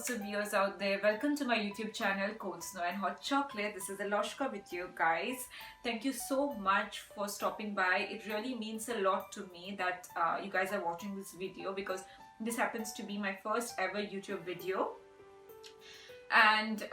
lots of viewers out there. Welcome to my YouTube channel, Cold Snow and Hot Chocolate. This is Aloshka with you guys. Thank you so much for stopping by. It really means a lot to me that you guys are watching this video because this happens to be my first ever YouTube video. And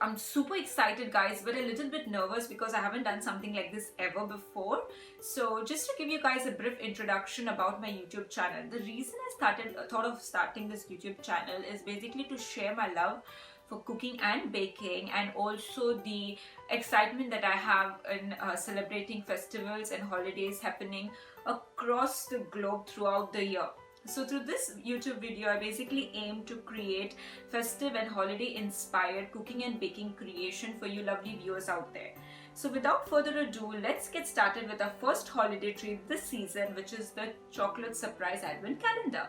I'm super excited guys, but a little bit nervous because I haven't done something like this ever before. So just to give you guys a brief introduction about my YouTube channel, the reason I thought of starting this YouTube channel is basically to share my love for cooking and baking, and also the excitement that I have in celebrating festivals and holidays happening across the globe throughout the year. So through this YouTube video, I basically aim to create festive and holiday inspired cooking and baking creation for you lovely viewers out there. So without further ado, let's get started with our first holiday treat this season, which is the chocolate surprise advent calendar.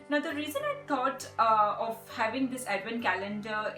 Now the reason I thought of having this advent calendar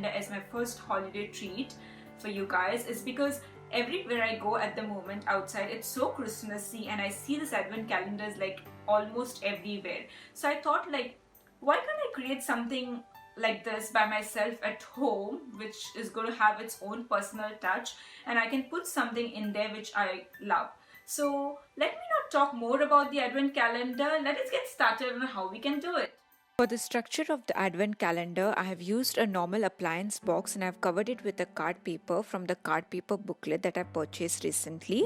as my first holiday treat for you guys is because everywhere I go at the moment outside, it's so Christmassy and I see this advent calendars like almost everywhere. So I thought, like, why can't I create something like this by myself at home, which is going to have its own personal touch, and I can put something in there which I love. So let me not talk more about the advent calendar. Let us get started on how we can do it. For the structure of the advent calendar, I have used a normal appliance box and I have covered it with a card paper from the card paper booklet that I purchased recently.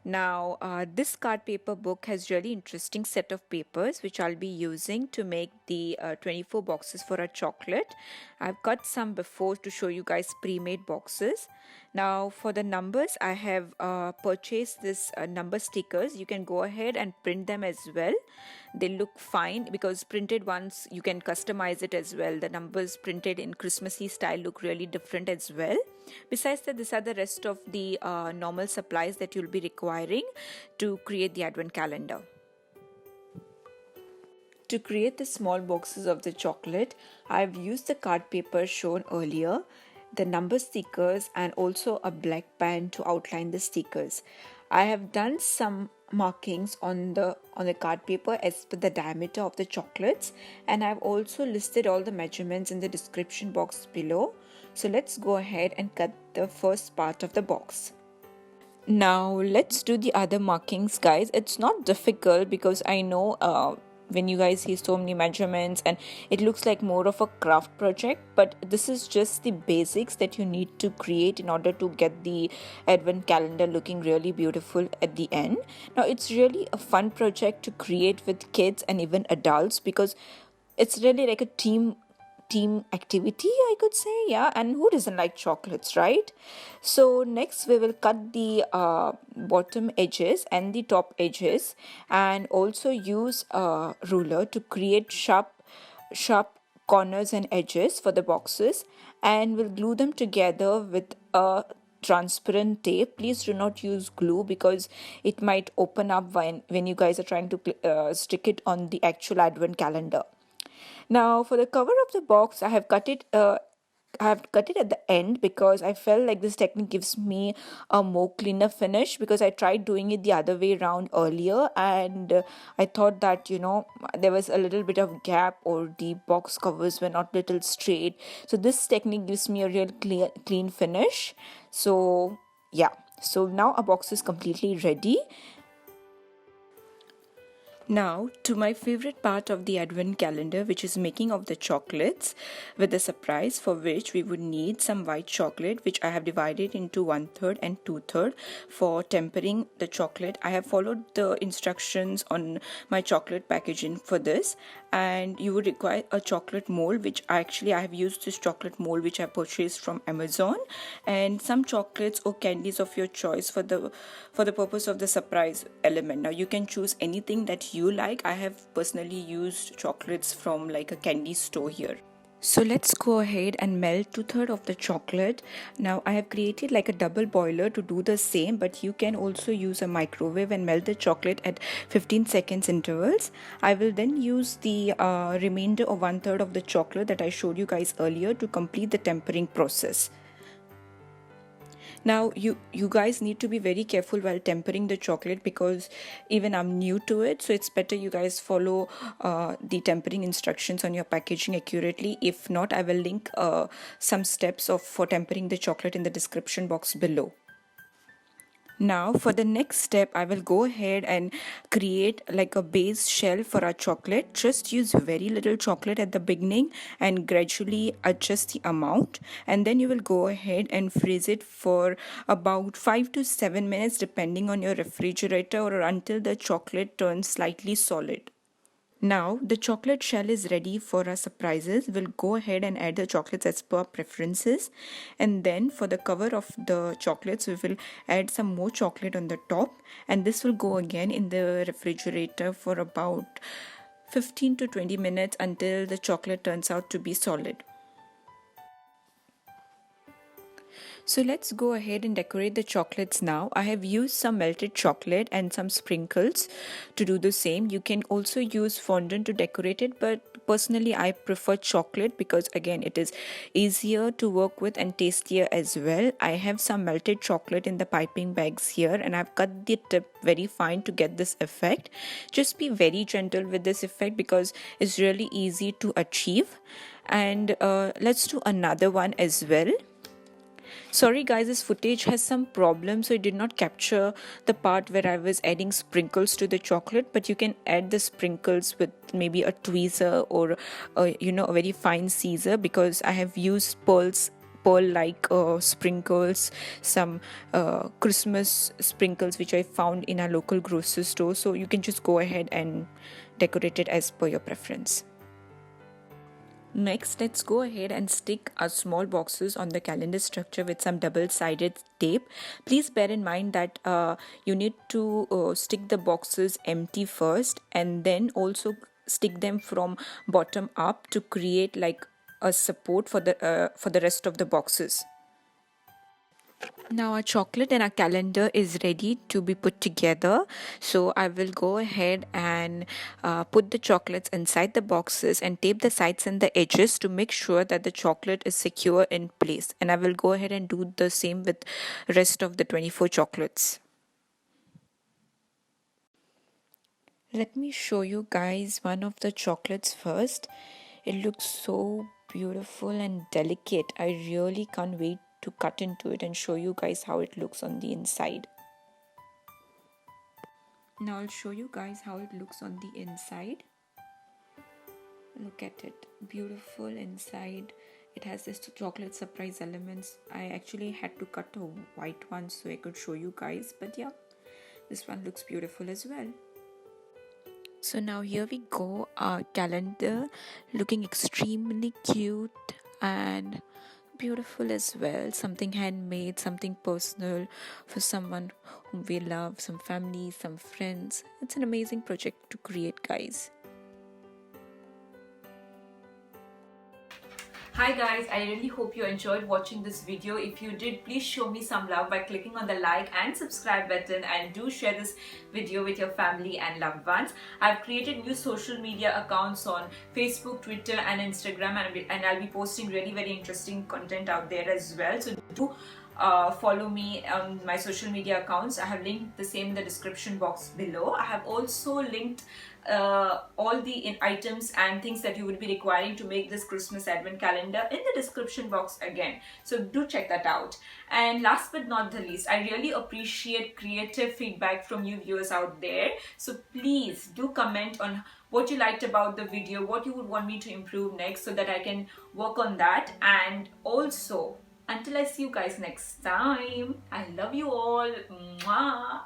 Now, this card paper book has really interesting set of papers which I'll be using to make the 24 boxes for a chocolate. I've cut some before to show you guys pre-made boxes. Now, for the numbers, I have purchased this number stickers. You can go ahead and print them as well. They look fine because printed ones you can customize it as well. The numbers printed in Christmassy style look really different as well. Besides that, these are the rest of the normal supplies that you'll be requiring to create the advent calendar. To create the small boxes of the chocolate, I've used the card paper shown earlier, the number stickers, and also a black pen to outline the stickers. I have done some markings on the card paper as per the diameter of the chocolates, and I've also listed all the measurements in the description box below. So let's go ahead and cut the first part of the box. Now let's do the other markings, guys. It's not difficult because I know when you guys see so many measurements and it looks like more of a craft project, but this is just the basics that you need to create in order to get the advent calendar looking really beautiful at the end. Now it's really a fun project to create with kids and even adults because it's really like a team activity, I could say. Yeah, and who doesn't like chocolates, right? So next we will cut the bottom edges and the top edges, and also use a ruler to create sharp corners and edges for the boxes, and we'll glue them together with a transparent tape. Please do not use glue because it might open up when you guys are trying to stick it on the actual advent calendar. Now for the cover of the box, I have cut it at the end because I felt like this technique gives me a more cleaner finish, because I tried doing it the other way around earlier and I thought that there was a little bit of gap or the box covers were not little straight. So this technique gives me a real clean finish. So yeah, so now our box is completely ready. Now to my favorite part of the advent calendar, which is making of the chocolates with the surprise, for which we would need some white chocolate, which I have divided into 1/3 and 2/3 for tempering the chocolate. I have followed the instructions on my chocolate packaging for this, and you would require a chocolate mold, which I have used this chocolate mold which I purchased from Amazon, and some chocolates or candies of your choice for the purpose of the surprise element. Now you can choose anything that you like. I have personally used chocolates from like a candy store here. So let's go ahead and melt 2/3 of the chocolate. Now I have created like a double boiler to do the same, but you can also use a microwave and melt the chocolate at 15 seconds intervals. I will then use the remainder of 1/3 of the chocolate that I showed you guys earlier to complete the tempering process. Now you guys need to be very careful while tempering the chocolate, because even I'm new to it, so it's better you guys follow the tempering instructions on your packaging accurately. If not, I will link some steps of for tempering the chocolate in the description box below. Now for the next step, I will go ahead and create like a base shell for our chocolate. Just use very little chocolate at the beginning and gradually adjust the amount, and then you will go ahead and freeze it for about 5 to 7 minutes depending on your refrigerator, or until the chocolate turns slightly solid. Now the chocolate shell is ready for our surprises. We'll go ahead and add the chocolates as per our preferences, and then for the cover of the chocolates we will add some more chocolate on the top, and this will go again in the refrigerator for about 15 to 20 minutes until the chocolate turns out to be solid. So let's go ahead and decorate the chocolates now. I have used some melted chocolate and some sprinkles to do the same. You can also use fondant to decorate it, but personally I prefer chocolate because again it is easier to work with and tastier as well. I have some melted chocolate in the piping bags here, and I've cut the tip very fine to get this effect. Just be very gentle with this effect because it's really easy to achieve. And let's do another one as well. Sorry guys, this footage has some problems, so it did not capture the part where I was adding sprinkles to the chocolate, but you can add the sprinkles with maybe a tweezer or a very fine scissor, because I have used pearl like sprinkles, some Christmas sprinkles which I found in our local grocery store. So you can just go ahead and decorate it as per your preference. Next, let's go ahead and stick our small boxes on the calendar structure with some double-sided tape. Please bear in mind that you need to stick the boxes empty first, and then also stick them from bottom up to create like a support for the rest of the boxes. Now our chocolate and our calendar is ready to be put together. So I will go ahead and put the chocolates inside the boxes and tape the sides and the edges to make sure that the chocolate is secure in place. And I will go ahead and do the same with rest of the 24 chocolates. Let me show you guys one of the chocolates first. It looks so beautiful and delicate. I really can't wait to cut into it and show you guys how it looks on the inside. Now I'll show you guys how it looks on the inside. Look at it, beautiful inside. It has this chocolate surprise elements. I actually had to cut a white one so I could show you guys, but yeah, this one looks beautiful as well. So now here we go, our calendar looking extremely cute and beautiful as well. Something handmade, something personal for someone whom we love, some family, some friends. It's an amazing project to create, guys. Hi guys, I really hope you enjoyed watching this video. If you did, please show me some love by clicking on the like and subscribe button, and do share this video with your family and loved ones. I've created new social media accounts on Facebook, Twitter and Instagram, and I'll be posting really very interesting content out there as well. So do follow me on my social media accounts. I have linked the same in the description box below. I have also linked all the items and things that you would be requiring to make this Christmas advent calendar in the description box again, so do check that out. And last but not the least, I really appreciate creative feedback from you viewers out there, so please do comment on what you liked about the video, what you would want me to improve next, so that I can work on that. And also, until I see you guys next time, I love you all. Mwah.